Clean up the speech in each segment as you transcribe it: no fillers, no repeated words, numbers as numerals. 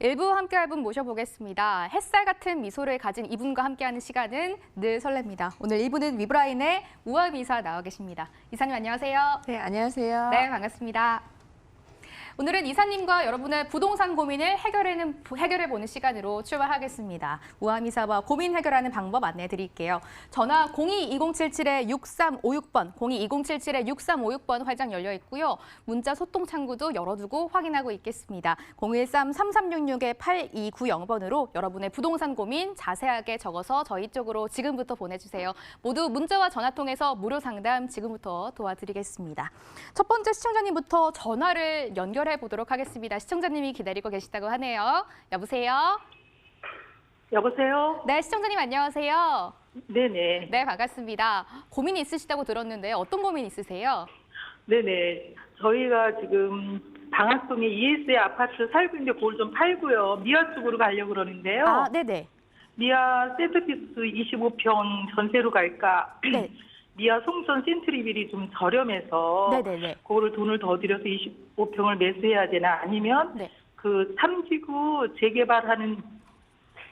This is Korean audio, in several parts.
일부 함께할 분 모셔보겠습니다. 햇살 같은 미소를 가진 이분과 함께하는 시간은 늘 설렙니다. 오늘 이분은 위브라인의 우아미 이사 나와 계십니다. 이사님 안녕하세요. 네, 안녕하세요. 네, 반갑습니다. 오늘은 이사님과 여러분의 부동산 고민을 해결해보는 시간으로 출발하겠습니다. 우아미사와 고민 해결하는 방법 안내해 드릴게요. 전화 02-2077-6356번, 02-2077-6356번 활짝 열려 있고요. 문자 소통 창구도 열어두고 확인하고 있겠습니다. 013-3366-8290번으로 여러분의 부동산 고민 자세하게 적어서 저희 쪽으로 지금부터 보내주세요. 모두 문자와 전화 통해서 무료 상담 지금부터 도와드리겠습니다. 첫 번째 시청자님부터 전화를 연결해 보도록 하겠습니다. 시청자님이 기다리고 계시다고 하네요. 여보세요? 여보세요? 네, 시청자님 안녕하세요. 네네. 네, 반갑습니다. 고민이 있으시다고 들었는데 어떤 고민 있으세요? 네네. 저희가 지금 방학동에 ES의 아파트 살고 있는데 그걸 좀 팔고요. 미아 쪽으로 가려고 그러는데요. 아, 네네. 미아 세트피스 25평 전세로 갈까? 네. 미아 송전 센트리빌이 좀 저렴해서 네네네. 그거를 돈을 더 들여서 25평을 매수해야 되나 아니면 네. 그 3지구 재개발하는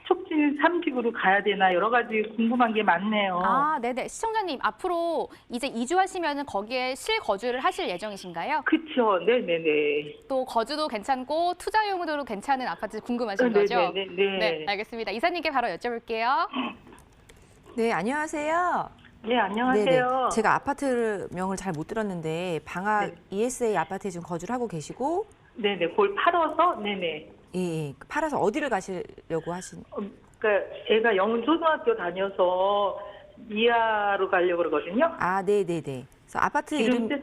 촉진 3지구로 가야 되나 여러 가지 궁금한 게 많네요. 아, 네네. 시청자님, 앞으로 이제 이주하시면 거기에 실거주를 하실 예정이신가요? 그쵸. 네네네. 또 거주도 괜찮고 투자용으로도 괜찮은 아파트 궁금하신 거죠? 네네네. 네, 알겠습니다. 이사님께 바로 여쭤볼게요. 네, 안녕하세요. 네, 안녕하세요. 네네. 제가 아파트명을 잘 못 들었는데 방학 네. ESA 아파트에 지금 거주를 하고 계시고 네네, 그걸 팔아서, 네네. 예, 팔아서 어디를 가시려고 그러니까 애가 영훈초등학교 다녀서 미아로 가려고 그러거든요. 아, 네네네. 그래서 아파트 이름 네.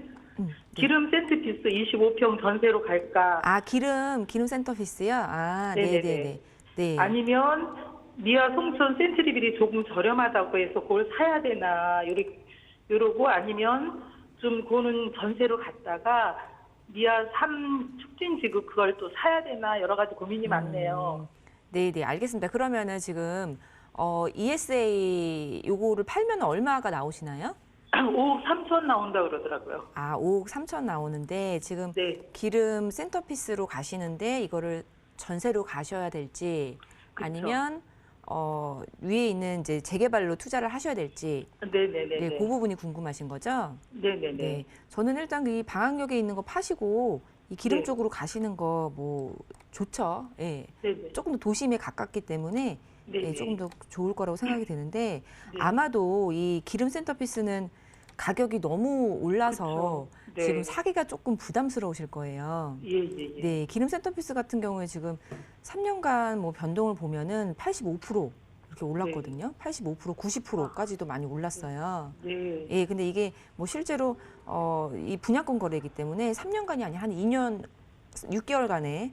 기름 센트피스 25평 전세로 갈까? 아, 기름 센터피스요? 아, 네네네. 네네네. 네. 아니면 미아 송천 센트리빌이 조금 저렴하다고 해서 그걸 사야 되나 요러고 아니면 좀 그거는 전세로 갔다가 미아 3 촉진지구 그걸 또 사야 되나 여러 가지 고민이 많네요. 네네, 알겠습니다. 그러면은 지금 ESA 요거를 팔면 얼마가 나오시나요? 5억 3천 나온다 그러더라고요. 아, 5억 3천 나오는데 지금 네. 기름 센터피스로 가시는데 이거를 전세로 가셔야 될지 그쵸. 아니면 위에 있는 이제 재개발로 투자를 하셔야 될지 네네네. 네, 그 부분이 궁금하신 거죠? 네네네. 네, 저는 일단 이 방학역에 있는 거 파시고 이 기름 네. 쪽으로 가시는 거 뭐 좋죠. 예. 네네. 조금 더 도심에 가깝기 때문에 네네. 예, 조금 더 좋을 거라고 생각이 드는데 네. 아마도 이 기름 센터피스는 가격이 너무 올라서 그쵸. 네. 지금 사기가 조금 부담스러우실 거예요. 예예예. 네, 기름 센터피스 같은 경우에 지금 3년간 뭐 변동을 보면은 85% 이렇게 올랐거든요. 85%, 90%까지도 많이 올랐어요. 네. 예, 근데 이게 뭐 실제로 이 분양권 거래이기 때문에 3년간이 아니라 한 2년 6개월간의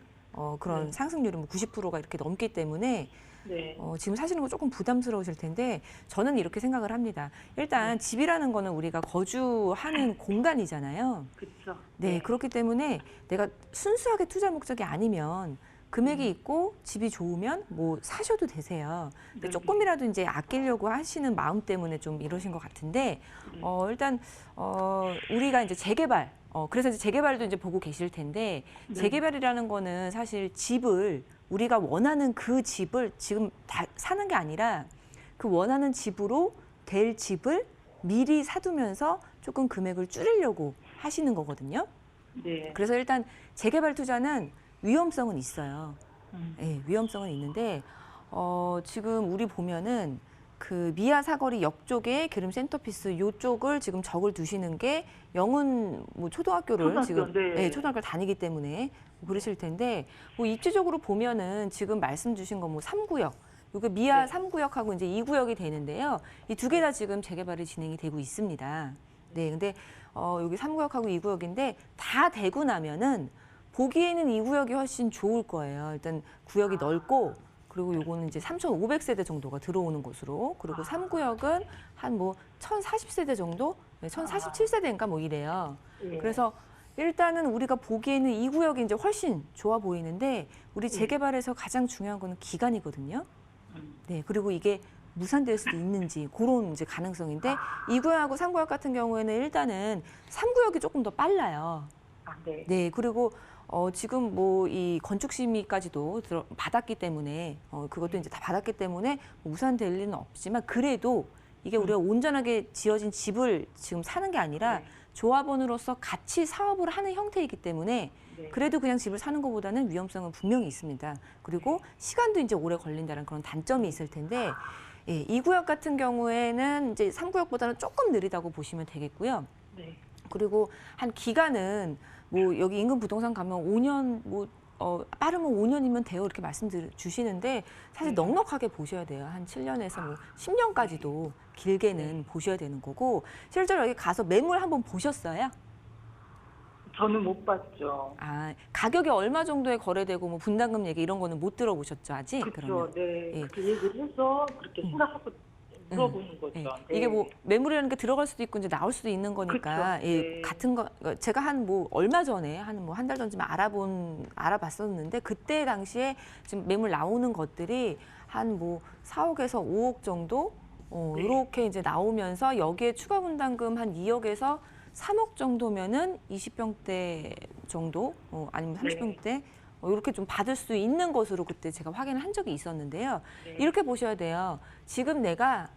그런 네. 상승률이 뭐 90%가 이렇게 넘기 때문에 네. 지금 사시는 거 조금 부담스러우실 텐데 저는 이렇게 생각을 합니다. 일단 집이라는 거는 우리가 거주하는 공간이잖아요. 그렇죠. 네, 그렇기 때문에 내가 순수하게 투자 목적이 아니면 금액이 있고 집이 좋으면 뭐 사셔도 되세요. 근데 네. 조금이라도 이제 아끼려고 하시는 마음 때문에 좀 이러신 것 같은데 일단 우리가 이제 재개발 그래서 이제 재개발도 이제 보고 계실 텐데 네. 재개발이라는 거는 사실 집을 우리가 원하는 그 집을 지금 다 사는 게 아니라 그 원하는 집으로 될 집을 미리 사두면서 조금 금액을 줄이려고 하시는 거거든요. 네. 그래서 일단 재개발 투자는 위험성은 있어요. 음. 예, 위험성은 있는데 지금 우리 보면은 그 미아 사거리 역 쪽에 기름 센터피스 요쪽을 지금 적을 두시는 게 영훈 뭐 초등학교를 지금 네. 예, 초등학교를 다니기 때문에 그러실 텐데 뭐 입지적으로 보면은 지금 말씀 주신 거 뭐 3구역 요게 미아 네. 3구역하고 이제 2구역이 되는데요. 이 두 개 다 지금 재개발이 진행이 되고 있습니다. 네, 근데 여기 3구역하고 2구역인데 다 되고 나면은 보기에는 2구역이 훨씬 좋을 거예요. 일단 구역이 넓고 그리고 요거는 이제 3,500세대 정도가 들어오는 곳으로 그리고 3구역은 한 뭐 1,040세대 정도, 1,047세대인가 뭐 이래요. 예. 그래서 일단은 우리가 보기에는 2구역이 이제 훨씬 좋아 보이는데 우리 재개발에서 가장 중요한 거는 기간이거든요. 네, 그리고 이게 무산될 수도 있는지 그런 이제 가능성인데 2구역하고 3구역 같은 경우에는 일단은 3구역이 조금 더 빨라요. 아, 네. 네, 그리고 지금 뭐 이 건축 심의까지도 받았기 때문에 그것도 이제 다 받았기 때문에 뭐 무산될 일은 없지만 그래도 이게 우리가 온전하게 지어진 집을 지금 사는 게 아니라 네. 조합원으로서 같이 사업을 하는 형태이기 때문에 네. 그래도 그냥 집을 사는 것보다는 위험성은 분명히 있습니다. 그리고 시간도 이제 오래 걸린다는 그런 단점이 있을 텐데 예, 이 구역 같은 경우에는 이제 3구역보다는 조금 느리다고 보시면 되겠고요. 네. 그리고 한 기간은 뭐 여기 인근 부동산 가면 5년 뭐 빠르면 5년이면 돼요 이렇게 말씀 주시는데 사실 네. 넉넉하게 보셔야 돼요. 한 7년에서 뭐 10년까지도 길게는 보셔야 되는 거고 실제로 여기 가서 매물 한번 보셨어요? 저는 못 봤죠. 아, 가격이 얼마 정도에 거래되고 뭐 분담금 얘기 이런 거는 못 들어보셨죠 아직? 그렇죠. 그러면 네. 예. 그렇게 얘기를 해서 그렇게 생각하고 물어보는 거죠. 예. 네. 이게 뭐 매물이라는 게 들어갈 수도 있고 이제 나올 수도 있는 거니까 그쵸. 예, 네. 같은 거 제가 한 뭐 얼마 전에 한 뭐 한 달 전쯤에 알아봤었는데 그때 당시에 지금 매물 나오는 것들이 한 뭐 4억에서 5억 정도 네. 이렇게 이제 나오면서 여기에 추가 분담금 한 2억에서 3억 정도면은 20평대 정도 아니면 30평대 이렇게 좀 받을 수 있는 것으로 그때 제가 확인을 한 적이 있었는데요. 네. 이렇게 보셔야 돼요. 지금 내가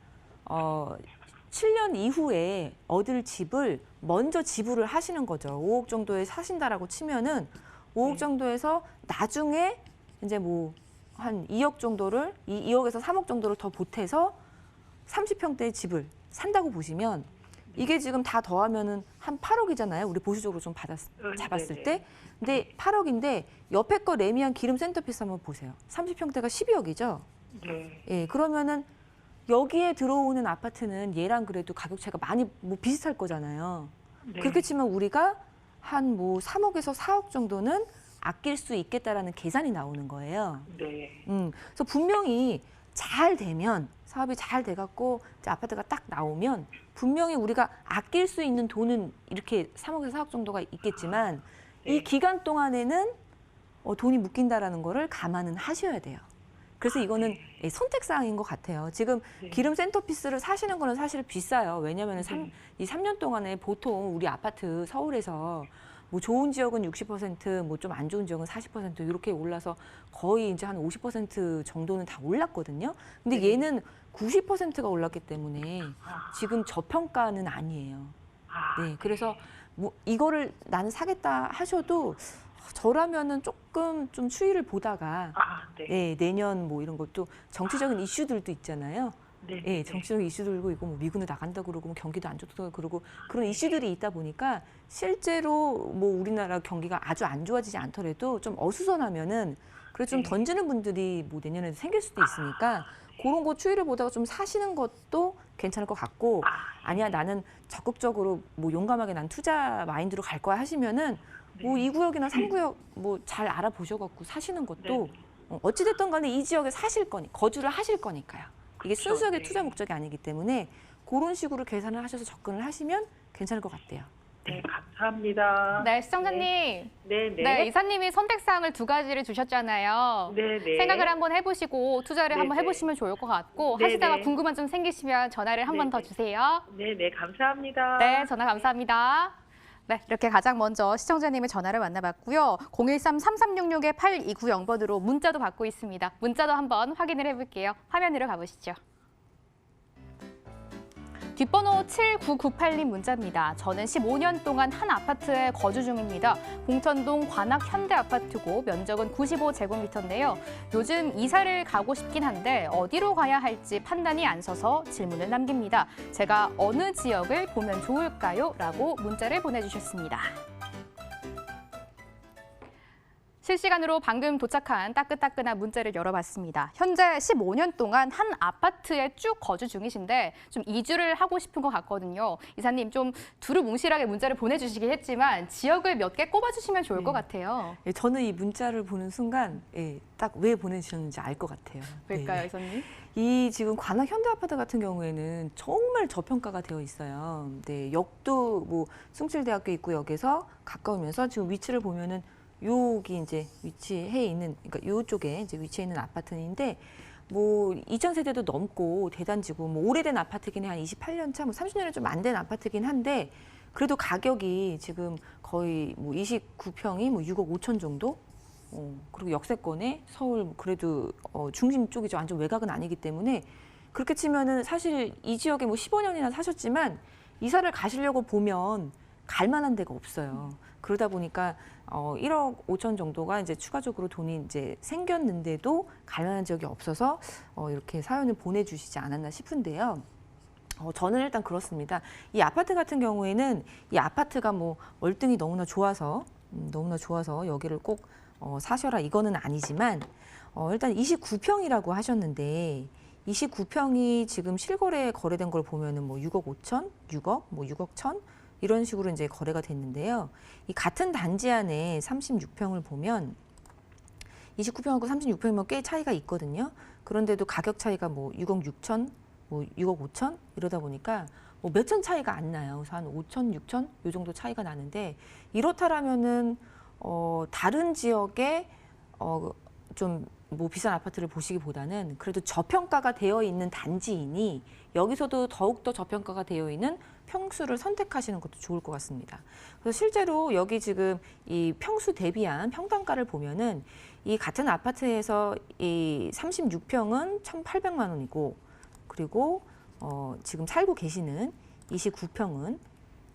7년 이후에 얻을 집을 먼저 지불을 하시는 거죠. 5억 정도에 사신다라고 치면은 5억 네. 정도에서 나중에 이제 뭐 한 2억 정도를 2억에서 3억 정도를 더 보태서 30평대의 집을 산다고 보시면 이게 지금 다 더하면은 한 8억이잖아요. 우리 보수적으로 좀 잡았을 네네. 때. 근데 8억인데 옆에 거 레미안 기름 센터피스 한번 보세요. 30평대가 12억이죠. 네. 예, 그러면은 여기에 들어오는 아파트는 얘랑 그래도 가격 차이가 많이 뭐 비슷할 거잖아요. 네. 그렇게 치면 우리가 한 뭐 3억에서 4억 정도는 아낄 수 있겠다라는 계산이 나오는 거예요. 네. 그래서 분명히 잘 되면 사업이 잘 돼갖고 이제 아파트가 딱 나오면 분명히 우리가 아낄 수 있는 돈은 이렇게 3억에서 4억 정도가 있겠지만 네. 이 기간 동안에는 돈이 묶인다라는 거를 감안은 하셔야 돼요. 그래서 이거는 예, 선택 사항인 것 같아요. 지금 네. 기름 센터피스를 사시는 거는 사실 비싸요. 왜냐하면 네. 이 3년 동안에 보통 우리 아파트 서울에서 뭐 좋은 지역은 60%, 뭐 좀 안 좋은 지역은 40% 이렇게 올라서 거의 이제 한 50% 정도는 다 올랐거든요. 근데 네. 얘는 90%가 올랐기 때문에 아. 지금 저평가는 아니에요. 아. 네, 그래서 뭐 이거를 나는 사겠다 하셔도 저라면은 조금 좀 추이를 보다가 아, 네. 네, 내년 뭐 이런 것도 정치적인 이슈들도 있잖아요. 네. 예, 정치적인 이슈들도 있고 뭐 미군을 나간다 그러고 뭐 경기도 안 좋다 그러고 그런 이슈들이 있다 보니까 실제로 뭐 우리나라 경기가 아주 안 좋아지지 않더라도 좀 어수선하면은 그래서 좀 네. 던지는 분들이 뭐 내년에도 생길 수도 있으니까 그런 거 추이를 보다가 좀 사시는 것도 괜찮을 것 같고 아니야 나는 적극적으로 뭐 용감하게 난 투자 마인드로 갈 거야 하시면은 뭐 2구역이나 3구역 뭐 잘 알아보셔갖고 사시는 것도 어찌됐든 간에 이 지역에 사실 거니 거주를 하실 거니까요. 이게 그렇죠. 순수하게 네. 투자 목적이 아니기 때문에 그런 식으로 계산을 하셔서 접근을 하시면 괜찮을 것 같아요. 네, 감사합니다. 네, 시청자님. 네, 네. 네, 이사님이 선택사항을 두 가지를 주셨잖아요. 네, 네. 생각을 한번 해보시고 투자를 네, 한번 네. 해보시면 좋을 것 같고 네, 하시다가 네. 궁금한 점 생기시면 전화를 한 번 네, 더 네. 주세요. 네, 네, 감사합니다. 네, 전화 감사합니다. 네, 이렇게 가장 먼저 시청자님의 전화를 만나봤고요. 013-3366-8290번으로 문자도 받고 있습니다. 문자도 한번 확인을 해볼게요. 화면으로 가보시죠. 뒷번호 7998님 문자입니다. 저는 15년 동안 한 아파트에 거주 중입니다. 봉천동 관악 현대아파트고 면적은 95제곱미터인데요. 요즘 이사를 가고 싶긴 한데 어디로 가야 할지 판단이 안 서서 질문을 남깁니다. 제가 어느 지역을 보면 좋을까요? 라고 문자를 보내주셨습니다. 실시간으로 방금 도착한 따끈따끈한 문자를 열어봤습니다. 현재 15년 동안 한 아파트에 쭉 거주 중이신데 좀 이주를 하고 싶은 것 같거든요. 이사님 좀 두루뭉실하게 문자를 보내주시긴 했지만 지역을 몇 개 꼽아주시면 좋을 것 같아요. 예, 저는 이 문자를 보는 순간 딱 왜 보내주셨는지 알 것 같아요. 왜일까요, 네. 이사님? 이 지금 관악 현대아파트 같은 경우에는 정말 저평가가 되어 있어요. 네, 역도 뭐 숭실대학교 입구역에서 가까우면서 지금 위치를 보면은 여기 이제 위치해 있는, 그러니까 이쪽에 이제 위치해 있는 아파트인데, 뭐 2,000세대도 넘고 대단지고 뭐 오래된 아파트긴 해. 한 28년 차, 뭐 30년은 좀 안 된 아파트긴 한데, 그래도 가격이 지금 거의 뭐 29평이 뭐 6억 5천 정도? 그리고 역세권에 서울 그래도 중심 쪽이죠. 완전 외곽은 아니기 때문에 그렇게 치면은 사실 이 지역에 뭐 15년이나 사셨지만 이사를 가시려고 보면 갈 만한 데가 없어요. 그러다 보니까 1억 5천 정도가 이제 추가적으로 돈이 이제 생겼는데도 갈 만한 지역이 없어서 이렇게 사연을 보내주시지 않았나 싶은데요. 저는 일단 그렇습니다. 이 아파트 같은 경우에는 이 아파트가 뭐 월등히 너무나 좋아서 여기를 꼭 사셔라 이거는 아니지만 일단 29평이라고 하셨는데 29평이 지금 실거래 거래된 걸 보면은 뭐 6억 5천, 6억, 뭐 6억 1천 이런 식으로 이제 거래가 됐는데요. 이 같은 단지 안에 36평을 보면 29평하고 36평이면 꽤 차이가 있거든요. 그런데도 가격 차이가 뭐 6억 6천, 뭐 6억 5천 이러다 보니까 뭐 몇천 차이가 안 나요. 그래서 한 5천, 6천 요 정도 차이가 나는데 이렇다라면은 다른 지역에 좀 뭐 비싼 아파트를 보시기보다는 그래도 저평가가 되어 있는 단지이니 여기서도 더욱더 저평가가 되어 있는 평수를 선택하시는 것도 좋을 것 같습니다. 그래서 실제로 여기 지금 이 평수 대비한 평당가를 보면은 이 같은 아파트에서 이 36평은 1,800만 원이고 그리고 지금 살고 계시는 29평은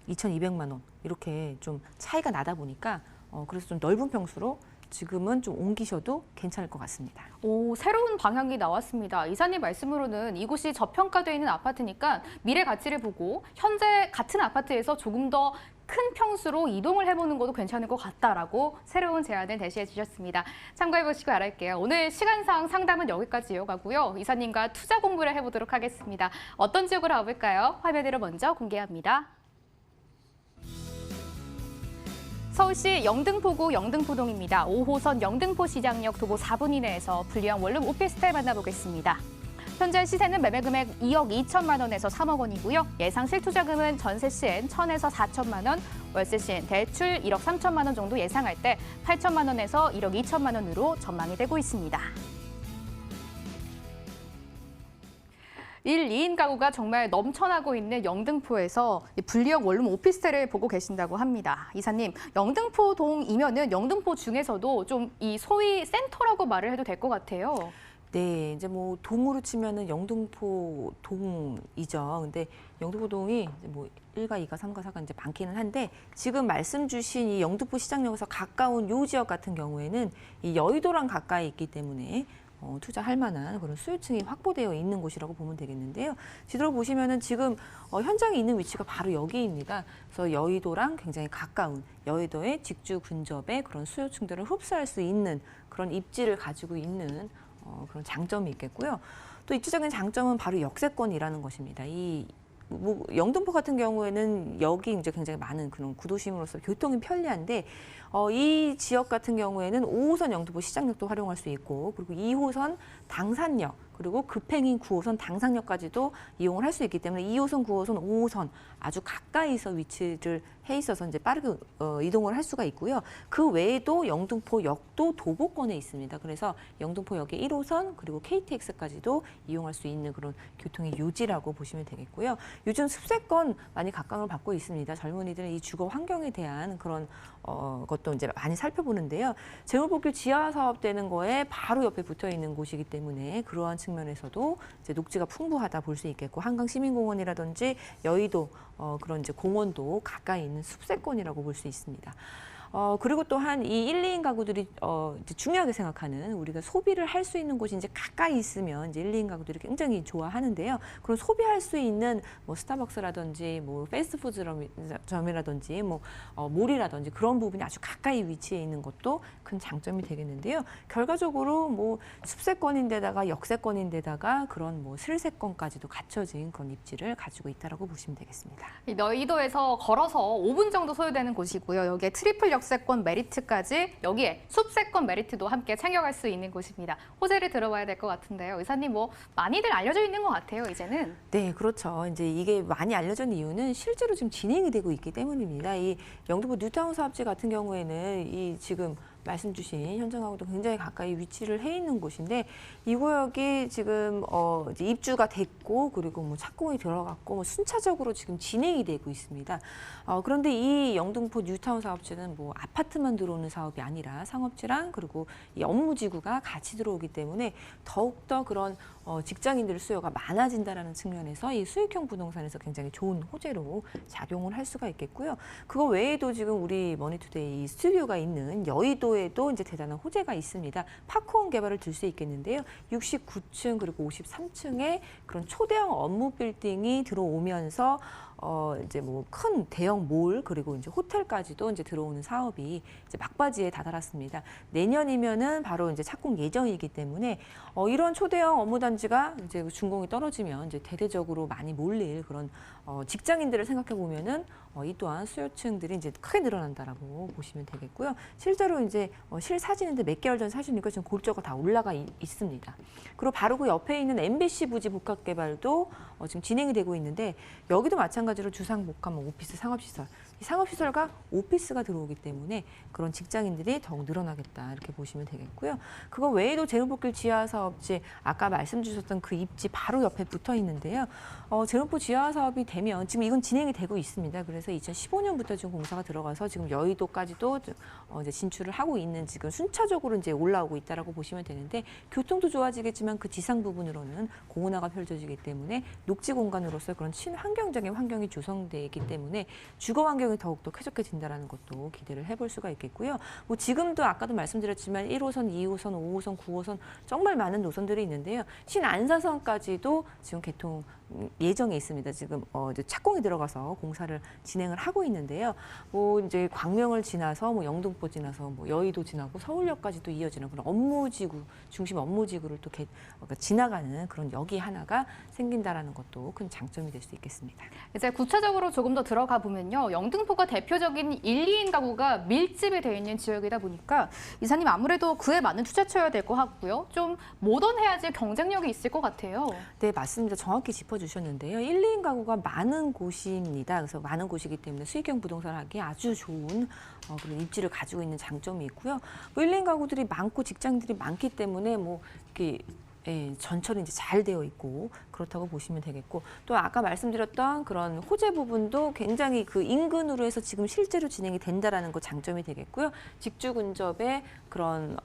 2,200만 원 이렇게 좀 차이가 나다 보니까 그래서 좀 넓은 평수로 지금은 좀 옮기셔도 괜찮을 것 같습니다. 오, 새로운 방향이 나왔습니다. 이사님 말씀으로는 이곳이 저평가되어 있는 아파트니까 미래 가치를 보고 현재 같은 아파트에서 조금 더 큰 평수로 이동을 해보는 것도 괜찮을 것 같다라고 새로운 제안을 제시해 주셨습니다. 참고해 보시고 알아볼게요. 오늘 시간상 상담은 여기까지 이어가고요. 이사님과 투자 공부를 해보도록 하겠습니다. 어떤 지역으로 가볼까요? 화면으로 먼저 공개합니다. 서울시 영등포구 영등포동입니다. 5호선 영등포 시장역 도보 4분 이내에서 분리형 원룸 오피스텔 만나보겠습니다. 현재 시세는 매매 금액 2억 2천만 원에서 3억 원이고요. 예상 실투자금은 전세 시엔 1,000에서 4천만 원, 월세 시엔 대출 1억 3천만 원 정도 예상할 때 8천만 원에서 1억 2천만 원으로 전망이 되고 있습니다. 1, 2인 가구가 정말 넘쳐나고 있는 영등포에서 분리형 원룸 오피스텔을 보고 계신다고 합니다. 이사님, 영등포동이면은 영등포 중에서도 좀 이 소위 센터라고 말을 해도 될 것 같아요. 네, 이제 뭐 동으로 치면은 영등포 동이죠. 근데 영등포동이 이제 뭐 1가 2가 3가 4가 이제 많기는 한데 지금 말씀 주신 이 영등포 시장역에서 가까운 요 지역 같은 경우에는 이 여의도랑 가까이 있기 때문에 투자할 만한 그런 수요층이 확보되어 있는 곳이라고 보면 되겠는데요. 지도를 보시면은 지금 현장에 있는 위치가 바로 여기입니다. 그래서 여의도랑 굉장히 가까운 여의도의 직주 근접의 그런 수요층들을 흡수할 수 있는 그런 입지를 가지고 있는 그런 장점이 있겠고요. 또 입지적인 장점은 바로 역세권이라는 것입니다. 뭐 영등포 같은 경우에는 여기 이제 굉장히 많은 그런 구도심으로서 교통이 편리한데 이 지역 같은 경우에는 5호선 영등포 시장역도 활용할 수 있고 그리고 2호선 당산역 그리고 급행인 9호선 당산역까지도 이용을 할 수 있기 때문에 2호선, 9호선, 5호선 아주 가까이서 위치를 해 있어서 이제 빠르게 이동을 할 수가 있고요. 그 외에도 영등포역도 도보권에 있습니다. 그래서 영등포역의 1호선 그리고 KTX까지도 이용할 수 있는 그런 교통의 요지라고 보시면 되겠고요. 요즘 습세권 많이 각광을 받고 있습니다. 젊은이들은 이 주거 환경에 대한 그런 것도 이제 많이 살펴보는데요. 재물복귀 지하 사업되는 거에 바로 옆에 붙어 있는 곳이기 때문에 그러한 측면에서도 이제 녹지가 풍부하다 볼 수 있겠고 한강 시민공원이라든지 여의도 그런 이제 공원도 가까이 있는 숲세권이라고 볼 수 있습니다. 그리고 또한 이 1, 2인 가구들이 이제 중요하게 생각하는 우리가 소비를 할 수 있는 곳이 이제 가까이 있으면 이제 1, 2인 가구들이 굉장히 좋아하는데요. 그런 소비할 수 있는 뭐 스타벅스라든지 뭐 패스트푸드점이라든지 뭐 몰이라든지 그런 부분이 아주 가까이 위치해 있는 것도 큰 장점이 되겠는데요. 결과적으로 뭐 숲세권인데다가 역세권인데다가 그런 뭐 슬세권까지도 갖춰진 그런 입지를 가지고 있다라고 보시면 되겠습니다. 여의도에서 걸어서 5분 정도 소요되는 곳이고요. 여기에 트리플 역세권 메리트까지 여기에 숲세권 메리트도 함께 챙겨갈 수 있는 곳입니다. 호재를 들어봐야 될 것 같은데요. 의사님 뭐 많이들 알려져 있는 것 같아요. 이제는. 네, 그렇죠. 이제 이게 많이 알려진 이유는 실제로 지금 진행이 되고 있기 때문입니다. 이 영등포 뉴타운 사업지 같은 경우에는 이 지금 말씀 주신 현장하고도 굉장히 가까이 위치를 해 있는 곳인데 이 구역이 지금 이제 입주가 됐고 그리고 뭐 착공이 들어갔고 뭐 순차적으로 지금 진행이 되고 있습니다. 그런데 이 영등포 뉴타운 사업지는 뭐 아파트만 들어오는 사업이 아니라 상업지랑 그리고 이 업무지구가 같이 들어오기 때문에 더욱더 그런 직장인들 수요가 많아진다라는 측면에서 이 수익형 부동산에서 굉장히 좋은 호재로 작용을 할 수가 있겠고요. 그거 외에도 지금 우리 머니투데이 스튜디오가 있는 여의도에도 이제 대단한 호재가 있습니다. 파크원 개발을 들 수 있겠는데요. 69층 그리고 53층에 그런 초대형 업무 빌딩이 들어오면서 이제 뭐 큰 대형 몰 그리고 이제 호텔까지도 이제 들어오는 사업이 이제 막바지에 다다랐습니다. 내년이면은 바로 이제 착공 예정이기 때문에 이런 초대형 업무단지가 이제 준공이 떨어지면 이제 대대적으로 많이 몰릴 그런 직장인들을 생각해 보면은 이 또한 수요층들이 이제 크게 늘어난다라고 보시면 되겠고요. 실제로 이제 실사진인데 몇 개월 전 사진이니까 지금 골조가 다 올라가 있습니다. 그리고 바로 그 옆에 있는 MBC 부지 복합 개발도 지금 진행이 되고 있는데 여기도 마찬가지로 주상복합, 오피스, 상업시설 이 상업시설과 오피스가 들어오기 때문에 그런 직장인들이 더욱 늘어나겠다 이렇게 보시면 되겠고요. 그거 외에도 제일복길 지하사업지 아까 말씀 주셨던 그 입지 바로 옆에 붙어 있는데요. 제일복길 지하사업이 되면 지금 이건 진행이 되고 있습니다. 그래서 2015년부터 지금 공사가 들어가서 지금 여의도까지도 이제 진출을 하고 있는 지금 순차적으로 이제 올라오고 있다라고 보시면 되는데 교통도 좋아지겠지만 그 지상 부분으로는 공원화가 펼쳐지기 때문에 녹지 공간으로서 그런 친환경적인 환경이 조성되어 있기 때문에 주거 환경이 더욱더 쾌적해진다는 것도 기대를 해볼 수가 있겠고요. 뭐 지금도 아까도 말씀드렸지만 1호선, 2호선, 5호선, 9호선 정말 많은 노선들이 있는데요. 신안사선까지도 지금 개통 예정에 있습니다. 지금 이제 착공이 들어가서 공사를 진행을 하고 있는데요. 뭐 이제 광명을 지나서 뭐 영등포 지나서 뭐 여의도 지나고 서울역까지도 이어지는 그런 업무지구 중심 업무지구를 또 지나가는 그런 역이 하나가 생긴다라는 것도 큰 장점이 될 수 있겠습니다. 이제 구체적으로 조금 더 들어가 보면요. 영등포가 대표적인 1, 2인 가구가 밀집이 되어 있는 지역이다 보니까 이사님 아무래도 그에 맞는 투자처여야 될 것 같고요. 좀 모던해야지 경쟁력이 있을 것 같아요. 네, 맞습니다. 정확히 짚어주셨는데요. 1, 2인 가구가 많은 곳입니다. 그래서 많은 곳이기 때문에 수익형 부동산을 하기에 아주 좋은 그런 입지를 가지고 있는 장점이 있고요. 뭐 1, 2인 가구들이 많고 직장들이 많기 때문에 뭐 이렇게 전철이 이제 잘 되어 있고 그렇다고 보시면 되겠고 또 아까 말씀드렸던 그런 호재 부분도 굉장히 그 인근으로 해서 지금 실제로 진행이 된다라는 거 장점이 되겠고요. 직주 근접에 그런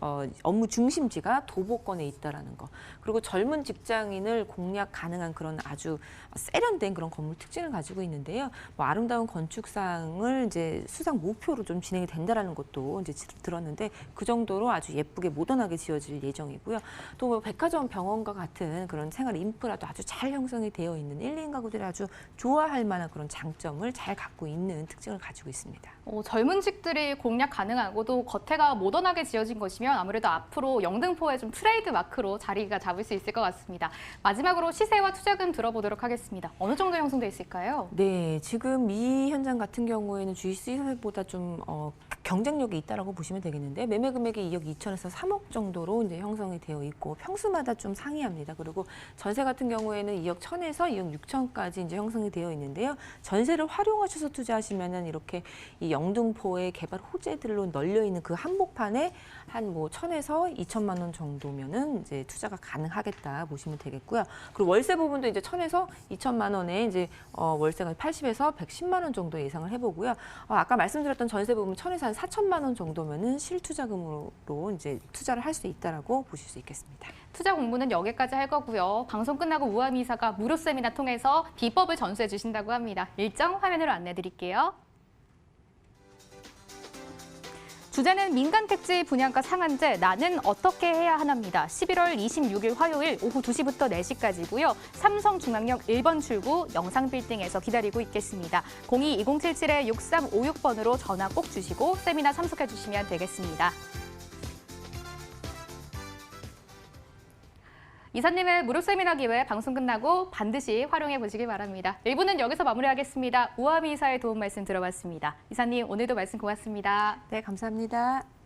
업무 중심지가 도보권에 있다라는 거 그리고 젊은 직장인을 공략 가능한 그런 아주 세련된 그런 건물 특징을 가지고 있는데요. 뭐 아름다운 건축상을 이제 수상 목표로 좀 진행이 된다라는 것도 이제 들었는데 그 정도로 아주 예쁘게 모던하게 지어질 예정이고요. 또 뭐 백화점 병원과 같은 그런 생활 인프라도 아주 잘 형성이 되어 있는 1, 2인 가구들이 아주 좋아할 만한 그런 장점을 잘 갖고 있는 특징을 가지고 있습니다. 젊은직들이 공략 가능하고도 겉에가 모던하게 지어진 것이면 아무래도 앞으로 영등포의 좀 트레이드 마크로 자리가 잡을 수 있을 것 같습니다. 마지막으로 시세와 투자금 들어보도록 하겠습니다. 어느 정도 형성돼 있을까요? 네, 지금 이 현장 같은 경우에는 주위 시세보다 좀 경쟁력이 있다라고 보시면 되겠는데 매매 금액이 2억 2천에서 3억 정도로 이제 형성이 되어 있고 평수마다 좀 상이합니다. 그리고 전세 같은 경우에는 2억 1천에서 2억 6천까지 이제 형성이 되어 있는데요. 전세를 활용하셔서 투자하시면은 이렇게 이 영등포의 개발 호재들로 널려 있는 그 한복판에 한 뭐 1천에서 2천만 원 정도면은 이제 투자가 가능하겠다 보시면 되겠고요. 그리고 월세 부분도 이제 1천에서 2천만 원에 이제 월세가 80에서 110만 원 정도 예상을 해보고요. 아까 말씀드렸던 전세 부분 1천에서 한 4천만 원 정도면은 실투자금으로 이제 투자를 할 수 있다라고 보실 수 있겠습니다. 투자 공부는 여기까지 할 거고요. 방송 끝나고 우아미 이사가 무료 세미나 통해서 비법을 전수해 주신다고 합니다. 일정 화면으로 안내 드릴게요. 주제는 민간택지 분양가 상한제 나는 어떻게 해야 하나입니다. 11월 26일 화요일 오후 2시부터 4시까지고요. 삼성중앙역 1번 출구 영상빌딩에서 기다리고 있겠습니다. 02-2077-6356번으로 전화 꼭 주시고 세미나 참석해 주시면 되겠습니다. 이사님의 무료 세미나 기회 방송 끝나고 반드시 활용해 보시기 바랍니다. 1부는 여기서 마무리하겠습니다. 우아미 이사의 도움 말씀 들어봤습니다. 이사님 오늘도 말씀 고맙습니다. 네, 감사합니다.